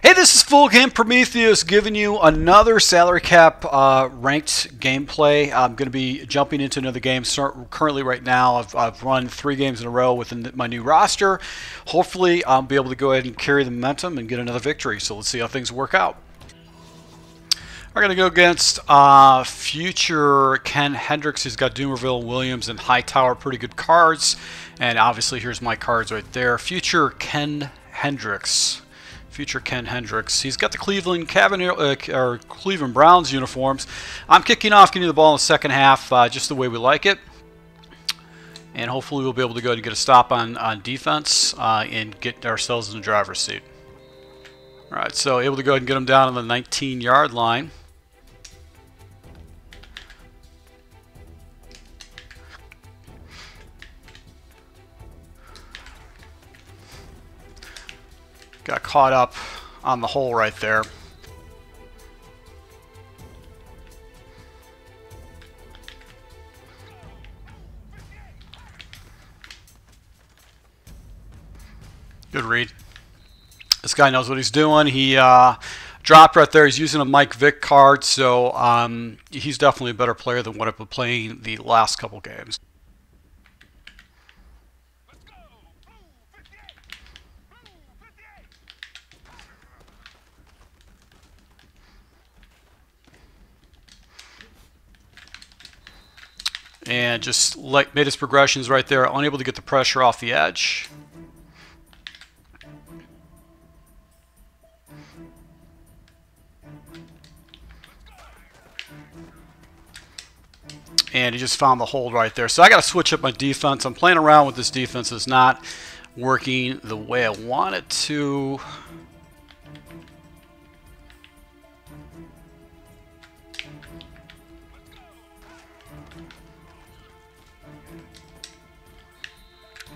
Hey, this is Full Game Prometheus giving you another salary cap ranked gameplay. I'm going to be jumping into another game currently right now. I've run 3 games in a row with my new roster. Hopefully I'll be able to go ahead and carry the momentum and get another victory. So let's see how things work out. We're going to go against future Ken Hendricks. He's got Doomerville, Williams, and Hightower. Pretty good cards. And obviously here's my cards right there. Future Ken Hendricks. Future Ken Hendricks. He's got the Cleveland Browns uniforms. I'm kicking off, getting the ball in the second half, just the way we like it. And hopefully we'll be able to go ahead and get a stop on defense and get ourselves in the driver's seat. All right, so able to go ahead and get them down on the 19-yard line. Got caught up on the hole right there. Good read. This guy knows what he's doing. He dropped right there. He's using a Mike Vick card, so he's definitely a better player than what I've been playing the last couple games. And just made his progressions right there, unable to get the pressure off the edge. And he just found the hold right there. So I got to switch up my defense. I'm playing around with this defense. It's not working the way I want it to.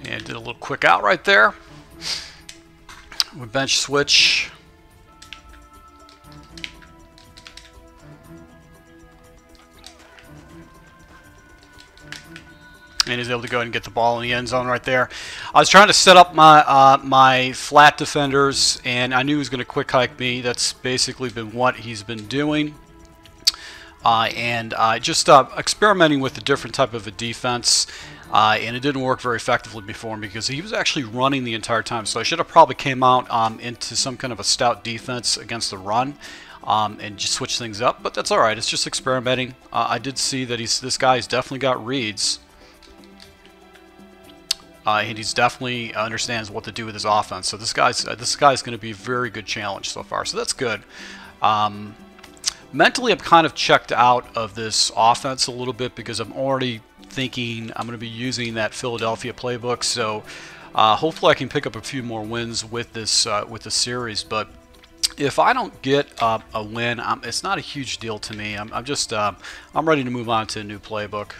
And did a little quick out right there. We bench switch. And he's able to go ahead and get the ball in the end zone right there. I was trying to set up my my flat defenders, and I knew he was going to quick hike me. That's basically been what he's been doing. And just experimenting with a different type of a defense. And it didn't work very effectively before him because he was actually running the entire time. So I should have probably came out into some kind of a stout defense against the run and just switch things up. But that's all right. It's just experimenting. I did see that this guy's definitely got reads. And he's definitely understands what to do with his offense. So this guy's going to be a very good challenge so far. So that's good. Mentally, I'm kind of checked out of this offense a little bit because I'm already thinking I'm going to be using that Philadelphia playbook. So hopefully I can pick up a few more wins with this series. But if I don't get a win, it's not a huge deal to me. I'm just I'm ready to move on to a new playbook.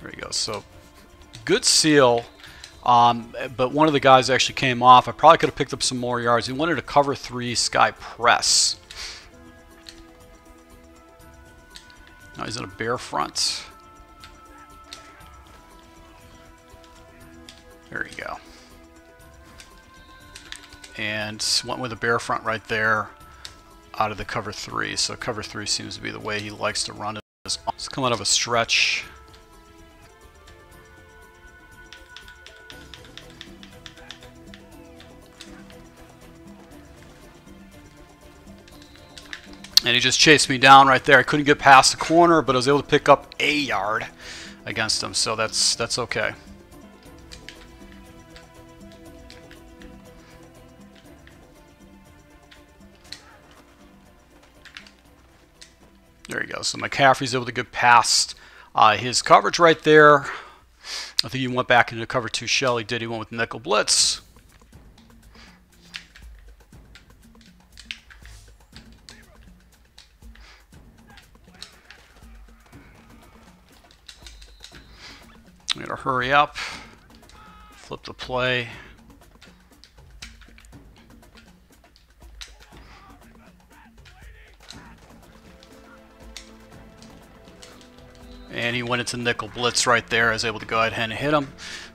There you go. So good seal. But one of the guys actually came off. I probably could have picked up some more yards. He wanted to cover 3 sky press. Now he's in a bear front. There you go. And went with a bear front right there out of the cover 3. So cover 3 seems to be the way he likes to run it. It's coming out of a stretch. And he just chased me down right there. I couldn't get past the corner, but I was able to pick up a yard against him, so that's okay. There you go. So McCaffrey's able to get past his coverage right there. I think he went back into cover 2 shell. He did. He went with nickel blitz. We gotta hurry up, flip the play. And he went into nickel blitz right there. I was able to go ahead and hit him.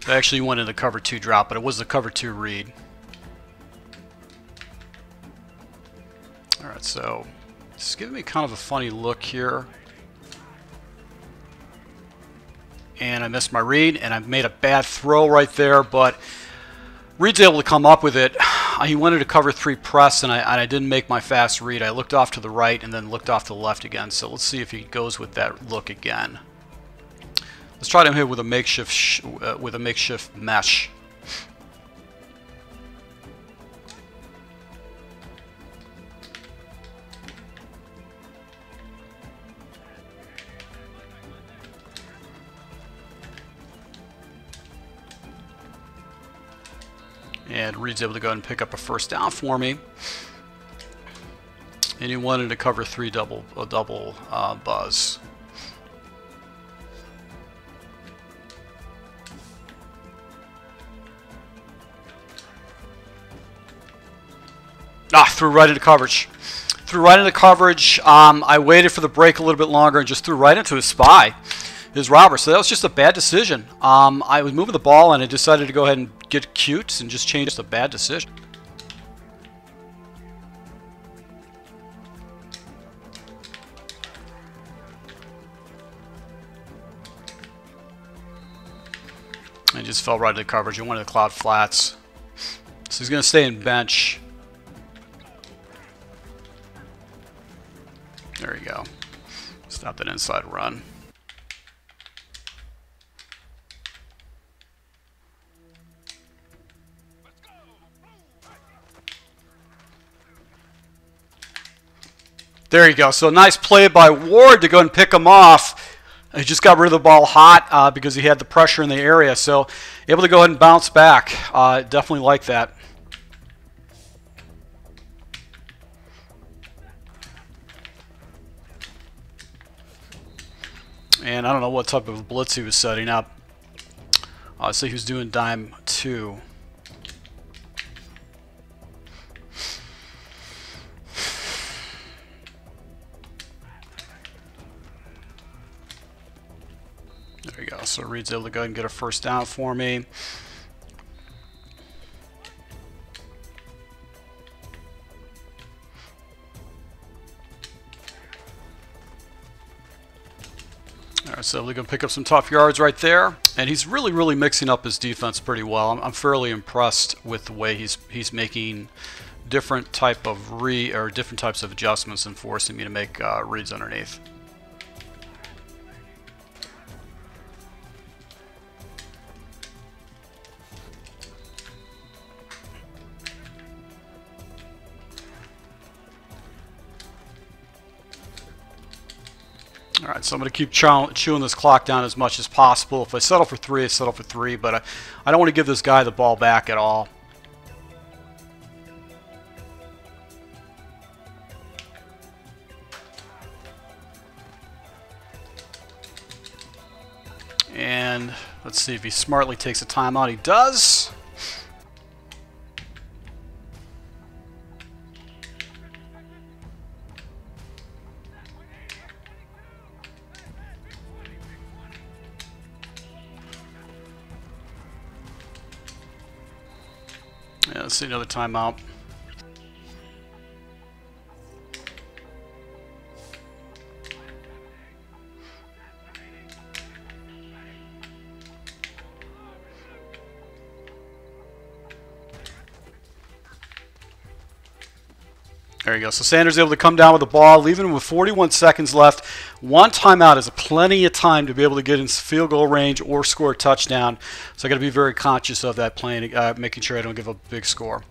I actually went into cover 2 drop, but it was the cover 2 read. Alright, so it's giving me kind of a funny look here. And I missed my read, and I made a bad throw right there, but Reed's able to come up with it. He went into cover 3 press, and I didn't make my fast read. I looked off to the right and then looked off to the left again. So let's see if he goes with that look again. Let's try to hit with a makeshift mesh. And Reed's able to go ahead and pick up a first down for me. And he wanted to cover 3 double buzz. Threw right into coverage. Threw right into coverage. I waited for the break a little bit longer and just threw right into his spy, his robber. So that was just a bad decision. I was moving the ball and I decided to go ahead and get cute and just change a bad decision. And just fell right into coverage. He wanted the cloud flats. So he's going to stay in bench. There you go. Stop that inside run. There you go. So nice play by Ward to go and pick him off. He just got rid of the ball hot because he had the pressure in the area. So able to go ahead and bounce back. Definitely like that. And I don't know what type of blitz he was setting up. So he was doing dime 2. There you go. So Reed's able to go ahead and get a first down for me. Alright, so we're going to pick up some tough yards right there. And he's really mixing up his defense pretty well. I'm fairly impressed with the way he's making different type of different types of adjustments and forcing me to make reads underneath. Alright, so I'm going to keep chewing this clock down as much as possible. If I settle for 3, I settle for 3, but I don't want to give this guy the ball back at all. And let's see if he smartly takes a timeout. He does. Yeah, let's see another timeout. There you go. So Sanders able to come down with the ball, leaving him with 41 seconds left. 1 timeout is plenty of time to be able to get in field goal range or score a touchdown. So I got to be very conscious of that, making sure I don't give a big score.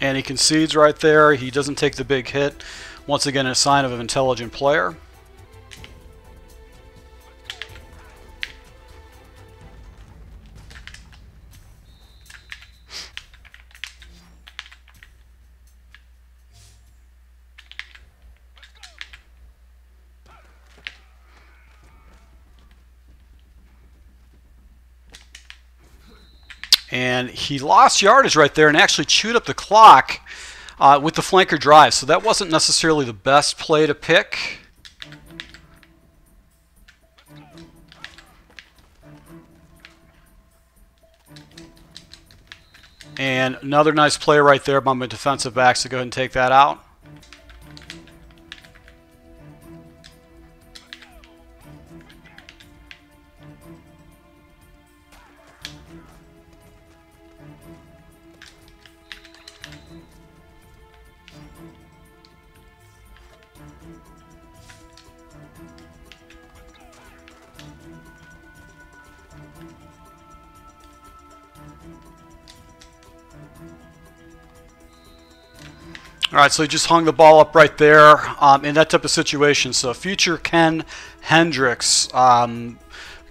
And he concedes right there. He doesn't take the big hit. Once again, a sign of an intelligent player. And he lost yardage right there and actually chewed up the clock with the flanker drive. So that wasn't necessarily the best play to pick. And another nice play right there by my defensive backs to go ahead and take that out. All right, so he just hung the ball up right there in that type of situation. So future Ken Hendricks,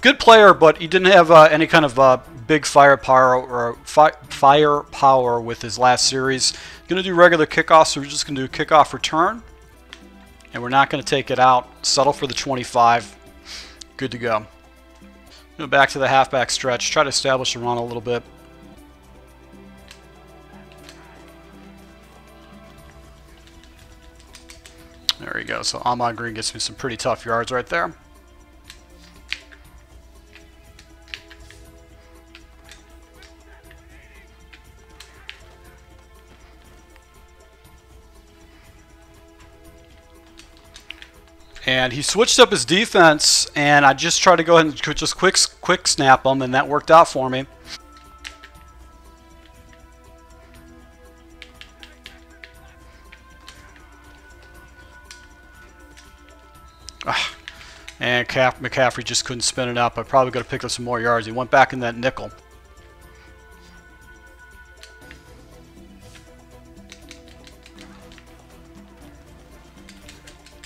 good player, but he didn't have any kind of big firepower with his last series. Going to do regular kickoff, so we're just going to do kickoff return, and we're not going to take it out. Settle for the 25. Good to go. Go back to the halfback stretch. Try to establish the run a little bit. There we go. So Ahmad Green gets me some pretty tough yards right there. And he switched up his defense, and I just tried to go ahead and just quick snap him, and that worked out for me. And McCaffrey just couldn't spin it up. I probably got to pick up some more yards. He went back in that nickel.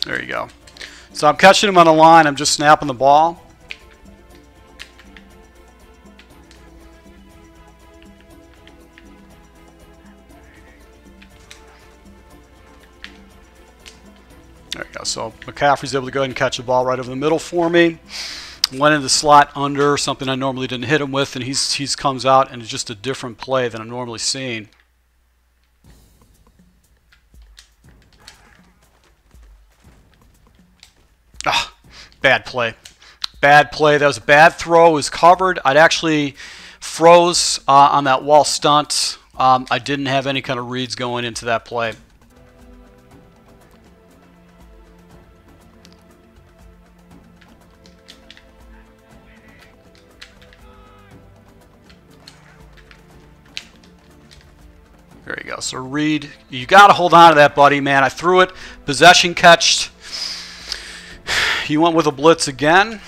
There you go. So I'm catching him on the line. I'm just snapping the ball. There you go. So McCaffrey's able to go ahead and catch the ball right over the middle for me. Went in the slot under, something I normally didn't hit him with, and he's comes out and it's just a different play than I'm normally seeing. Bad play. Bad play. That was a bad throw. It was covered. I'd actually froze on that wall stunt. I didn't have any kind of reads going into that play. There you go. So Reed, you got to hold on to that, buddy, man. I threw it. Possession catched. He went with a blitz again.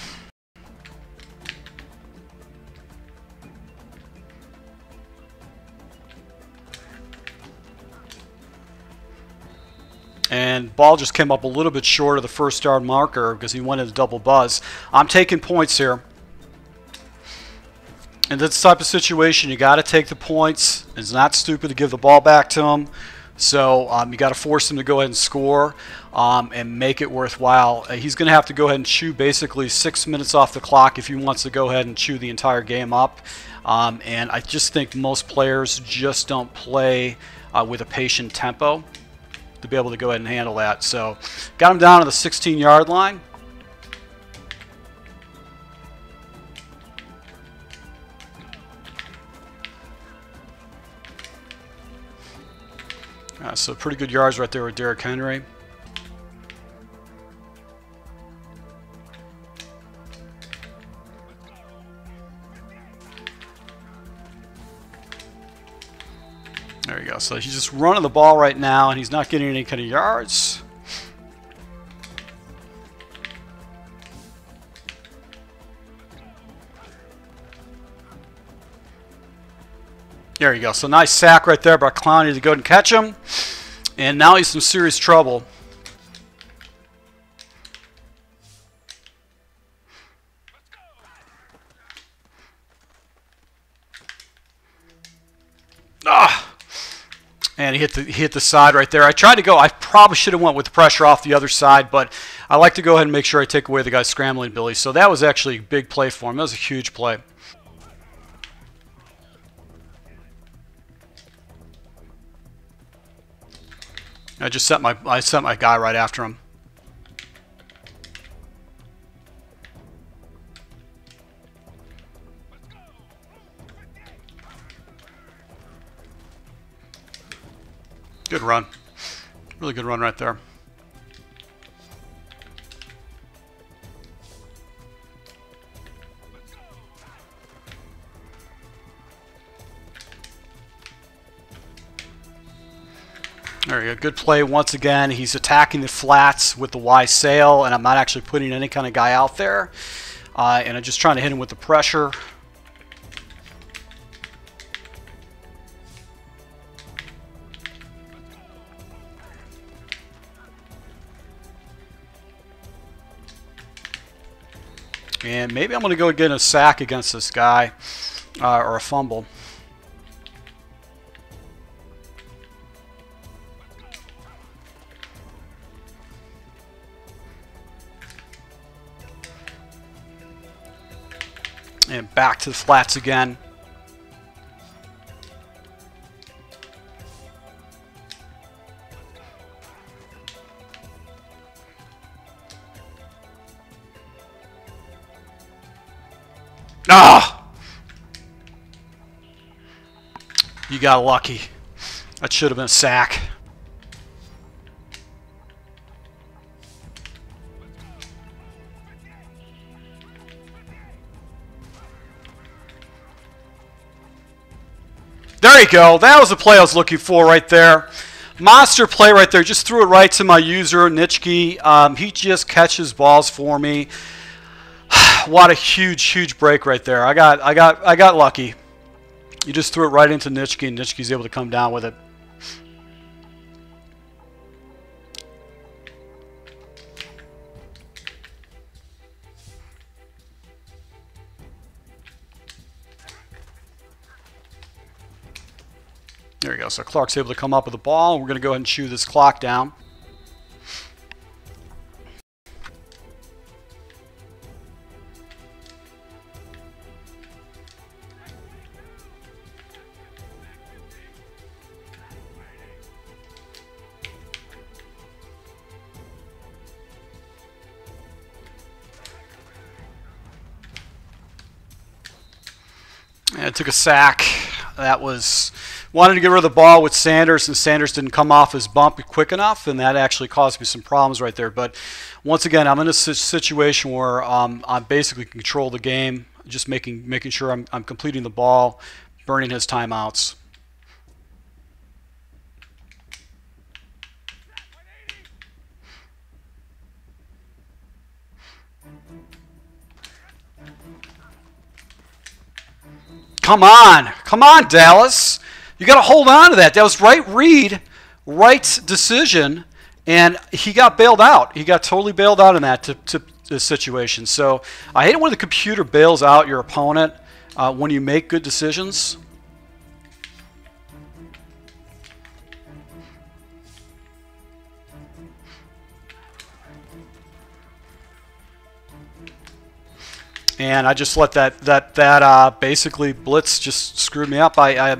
And ball just came up a little bit short of the first yard marker because he went into double buzz. I'm taking points here. In this type of situation, you got to take the points. It's not stupid to give the ball back to him. So you got to force him to go ahead and score and make it worthwhile. He's going to have to go ahead and chew basically 6 minutes off the clock if he wants to go ahead and chew the entire game up. And I just think most players just don't play with a patient tempo to be able to go ahead and handle that. So got him down to the 16-yard line. So pretty good yards right there with Derrick Henry. There you go. So he's just running the ball right now, and he's not getting any kind of yards. There you go. So nice sack right there by Clowney to go and catch him. And now he's in serious trouble. And he hit the side right there. I tried to go. I probably should have went with the pressure off the other side, but I like to go ahead and make sure I take away the guy's scrambling ability. So that was actually a big play for him. That was a huge play. I just sent my guy right after him. Good run. Really good run right there. There we go. Good play once again. He's attacking the flats with the Y sail, and I'm not actually putting any kind of guy out there. And I'm just trying to hit him with the pressure. And maybe I'm going to go get a sack against this guy, or a fumble. And back to the flats again. Ah! You got lucky. That should have been a sack. There you go. That was the play I was looking for right there. Monster play right there. Just threw it right to my user, Nitschke. He just catches balls for me. What a huge break right there. I got lucky. You just threw it right into Nitschke, and Nitschke's able to come down with it. There you go. So Clark's able to come up with the ball, and we're going to go ahead and chew this clock down. And it took a sack. That was... Wanted to get rid of the ball with Sanders, and Sanders didn't come off his bump quick enough, and that actually caused me some problems right there. But once again, I'm in a situation where I basically control the game, just making sure I'm completing the ball, burning his timeouts. Come on, Dallas. You got to hold on to that. That was right read, right decision, and he got bailed out. He got totally bailed out in that situation. So I hate it when the computer bails out your opponent when you make good decisions. And I just let that basically blitz just screwed me up. I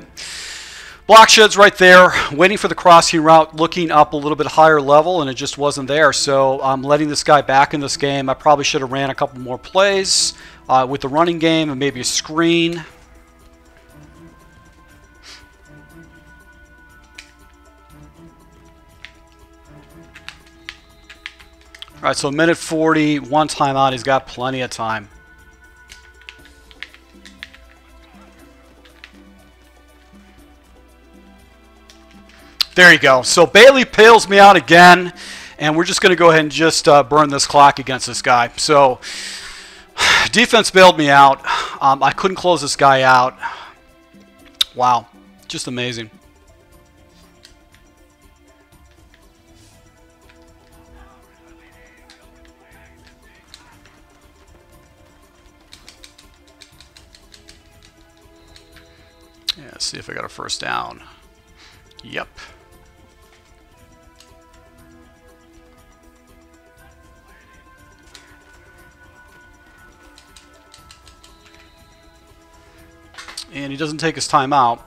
block sheds right there, waiting for the crossing route, looking up a little bit higher level, and it just wasn't there. So I'm letting this guy back in this game. I probably should have ran a couple more plays with the running game and maybe a screen. All right, so minute 40, one timeout. He's got plenty of time. There you go. So Bailey pails me out again, and we're just going to go ahead and just burn this clock against this guy. So defense bailed me out. I couldn't close this guy out. Wow, just amazing. Yeah, let's see if I got a first down. Yep. And he doesn't take his time out.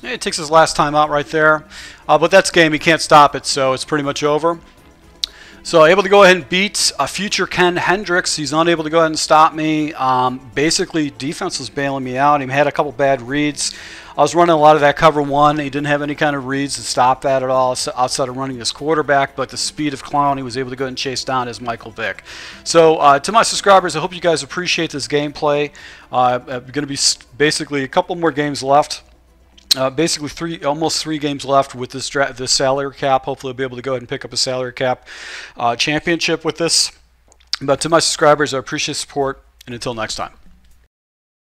And he takes his last time out right there. But that's game. He can't stop it, so it's pretty much over. So able to go ahead and beat a future Ken Hendricks. He's unable to go ahead and stop me. Basically, defense was bailing me out. He had a couple bad reads. I was running a lot of that cover one. He didn't have any kind of reads to stop that at all outside of running his quarterback, but the speed of Clown, he was able to go ahead and chase down his Michael Vick. So to my subscribers, I hope you guys appreciate this gameplay. Going to be basically a couple more games left. Basically almost three games left with this salary cap. Hopefully I'll be able to go ahead and pick up a salary cap championship with this. But to my subscribers, I appreciate the support, and until next time.